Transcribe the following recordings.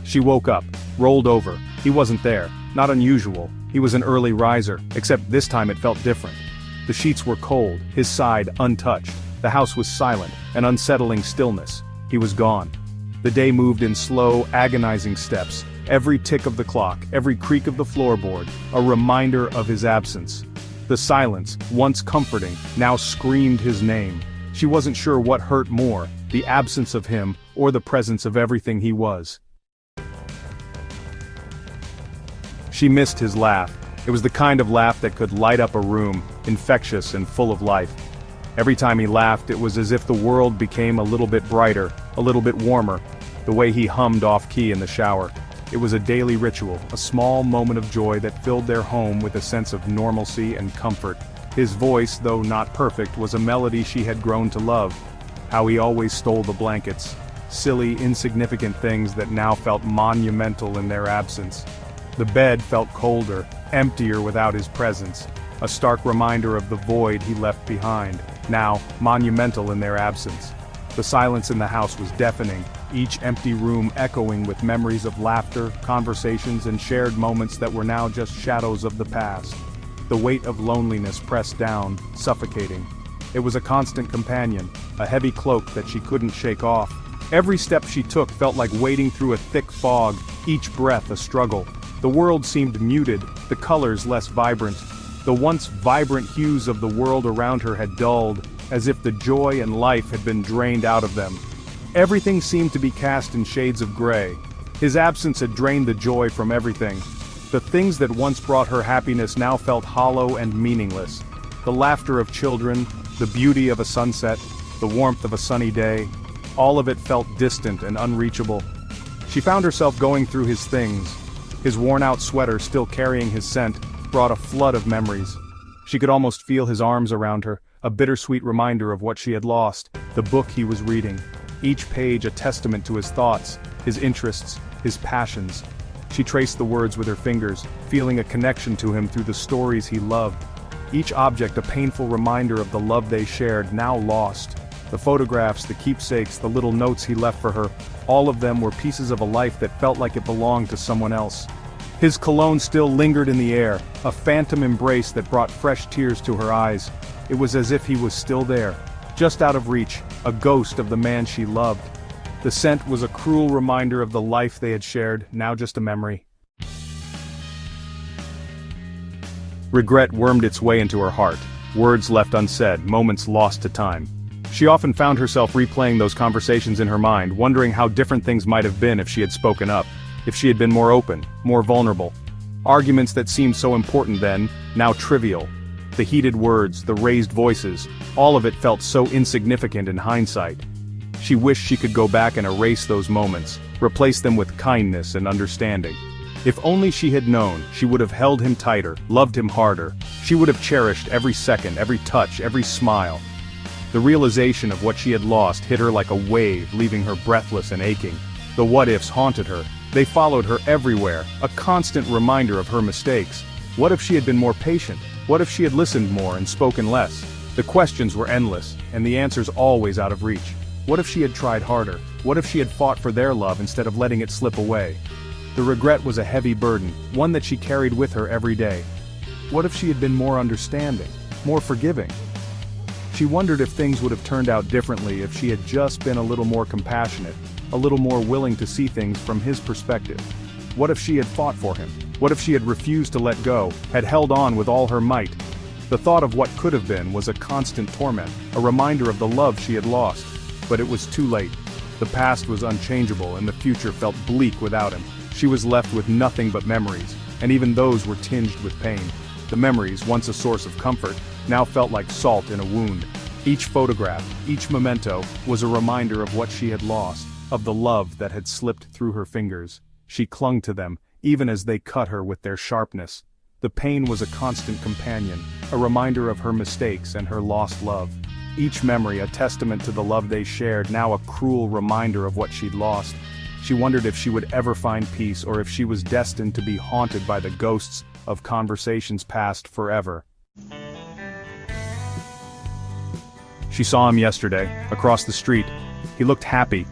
She woke up, rolled over. He wasn't there. Not unusual. He was an early riser, except this time it felt different. The sheets were cold, his side untouched. The house was silent, an unsettling stillness. He was gone. The day moved in slow, agonizing steps. Every tick of the clock, every creak of the floorboard, a reminder of his absence. The silence, once comforting, now screamed his name. She wasn't sure what hurt more, the absence of him, or the presence of everything he was. She missed his laugh. It was the kind of laugh that could light up a room, infectious and full of life. Every time he laughed, it was as if the world became a little bit brighter, a little bit warmer, the way he hummed off-key in the shower. It was a daily ritual, a small moment of joy that filled their home with a sense of normalcy and comfort. His voice, though not perfect, was a melody she had grown to love. How he always stole the blankets. Silly, insignificant things that now felt monumental in their absence. The bed felt colder, emptier without his presence. A stark reminder of the void he left behind, now monumental in their absence. The silence in the house was deafening, each empty room echoing with memories of laughter, conversations, and shared moments that were now just shadows of the past. The weight of loneliness pressed down, suffocating. It was a constant companion, a heavy cloak that she couldn't shake off. Every step she took felt like wading through a thick fog, each breath a struggle. The world seemed muted, the colors less vibrant. The once vibrant hues of the world around her had dulled, as if the joy and life had been drained out of them. Everything seemed to be cast in shades of gray. His absence had drained the joy from everything. The things that once brought her happiness now felt hollow and meaningless. The laughter of children, the beauty of a sunset, the warmth of a sunny day, all of it felt distant and unreachable. She found herself going through his things. His worn-out sweater, still carrying his scent, brought a flood of memories. She could almost feel his arms around her, a bittersweet reminder of what she had lost, the book he was reading. Each page a testament to his thoughts, his interests, his passions. She traced the words with her fingers, feeling a connection to him through the stories he loved. Each object a painful reminder of the love they shared, now lost. The photographs, the keepsakes, the little notes he left for her, all of them were pieces of a life that felt like it belonged to someone else. His cologne still lingered in the air, a phantom embrace that brought fresh tears to her eyes. It was as if he was still there, just out of reach, a ghost of the man she loved. The scent was a cruel reminder of the life they had shared, now just a memory. Regret wormed its way into her heart, words left unsaid, moments lost to time. She often found herself replaying those conversations in her mind, wondering how different things might have been if she had spoken up, if she had been more open, more vulnerable. Arguments that seemed so important then, now trivial. The heated words, the raised voices, all of it felt so insignificant in hindsight. She wished she could go back and erase those moments, replace them with kindness and understanding. If only she had known, she would have held him tighter, loved him harder. She would have cherished every second, every touch, every smile. The realization of what she had lost hit her like a wave, leaving her breathless and aching. The what-ifs haunted her. They followed her everywhere, a constant reminder of her mistakes. What if she had been more patient? What if she had listened more and spoken less? The questions were endless, and the answers always out of reach. What if she had tried harder? What if she had fought for their love instead of letting it slip away? The regret was a heavy burden, one that she carried with her every day. What if she had been more understanding, more forgiving? She wondered if things would have turned out differently if she had just been a little more compassionate, a little more willing to see things from his perspective. What if she had fought for him? What if she had refused to let go, had held on with all her might? The thought of what could have been was a constant torment, a reminder of the love she had lost. But it was too late. The past was unchangeable and the future felt bleak without him. She was left with nothing but memories, and even those were tinged with pain. The memories, once a source of comfort, now felt like salt in a wound. Each photograph, each memento, was a reminder of what she had lost, of the love that had slipped through her fingers. She clung to them, even as they cut her with their sharpness. The pain was a constant companion, a reminder of her mistakes and her lost love. Each memory a testament to the love they shared, now a cruel reminder of what she'd lost. She wondered if she would ever find peace or if she was destined to be haunted by the ghosts of conversations past forever. She saw him yesterday, across the street. He looked happy.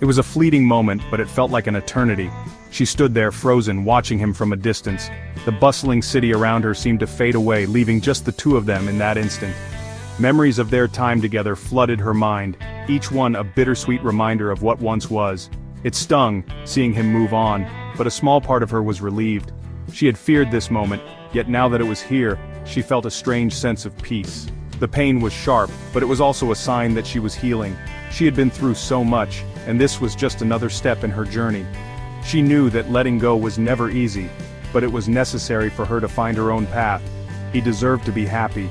It was a fleeting moment, but it felt like an eternity. She stood there frozen, watching him from a distance. The bustling city around her seemed to fade away, leaving just the two of them in that instant. Memories of their time together flooded her mind, each one a bittersweet reminder of what once was. It stung, seeing him move on, but a small part of her was relieved. She had feared this moment, yet now that it was here, she felt a strange sense of peace. The pain was sharp, but it was also a sign that she was healing. She had been through so much, and this was just another step in her journey. She knew that letting go was never easy, but it was necessary for her to find her own path. He deserved to be happy.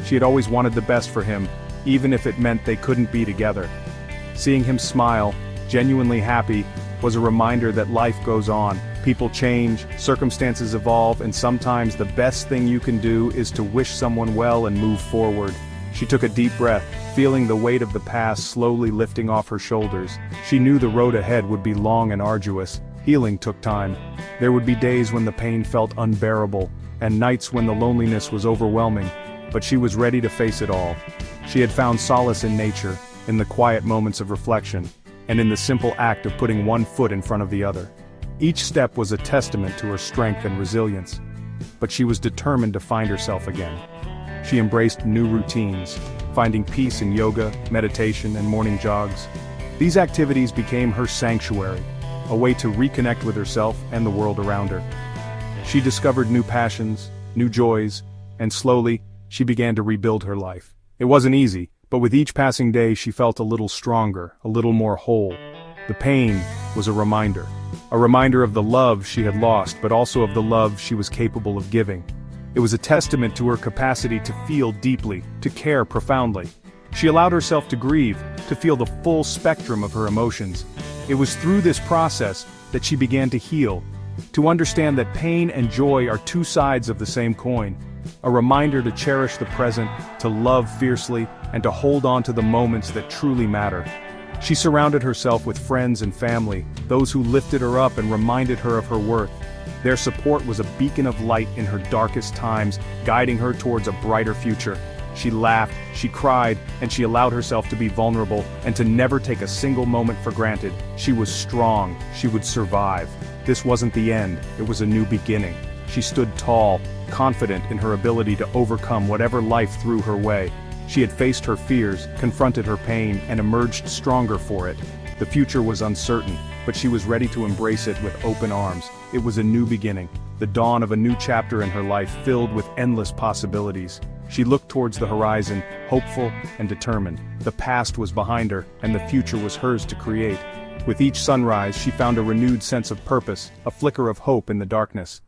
She had always wanted the best for him, even if it meant they couldn't be together. Seeing him smile, genuinely happy, was a reminder that life goes on. People change, circumstances evolve, and sometimes the best thing you can do is to wish someone well and move forward. She took a deep breath, feeling the weight of the past slowly lifting off her shoulders. She knew the road ahead would be long and arduous. Healing took time. There would be days when the pain felt unbearable, and nights when the loneliness was overwhelming, but she was ready to face it all. She had found solace in nature, in the quiet moments of reflection, and in the simple act of putting one foot in front of the other. Each step was a testament to her strength and resilience, but she was determined to find herself again. She embraced new routines, finding peace in yoga, meditation, and morning jogs. These activities became her sanctuary, a way to reconnect with herself and the world around her. She discovered new passions, new joys, and slowly, she began to rebuild her life. It wasn't easy, but with each passing day she felt a little stronger, a little more whole. The pain was a reminder of the love she had lost, but also of the love she was capable of giving. It was a testament to her capacity to feel deeply, to care profoundly. She allowed herself to grieve, to feel the full spectrum of her emotions. It was through this process that she began to heal, to understand that pain and joy are two sides of the same coin. A reminder to cherish the present, to love fiercely, and to hold on to the moments that truly matter. She surrounded herself with friends and family, those who lifted her up and reminded her of her worth. Their support was a beacon of light in her darkest times, guiding her towards a brighter future. She laughed, she cried, and she allowed herself to be vulnerable, and to never take a single moment for granted. She was strong, she would survive. This wasn't the end, it was a new beginning. She stood tall, confident in her ability to overcome whatever life threw her way. She had faced her fears, confronted her pain, and emerged stronger for it. The future was uncertain, but she was ready to embrace it with open arms. It was a new beginning, the dawn of a new chapter in her life filled with endless possibilities. She looked towards the horizon, hopeful and determined. The past was behind her, and the future was hers to create. With each sunrise, she found a renewed sense of purpose, a flicker of hope in the darkness.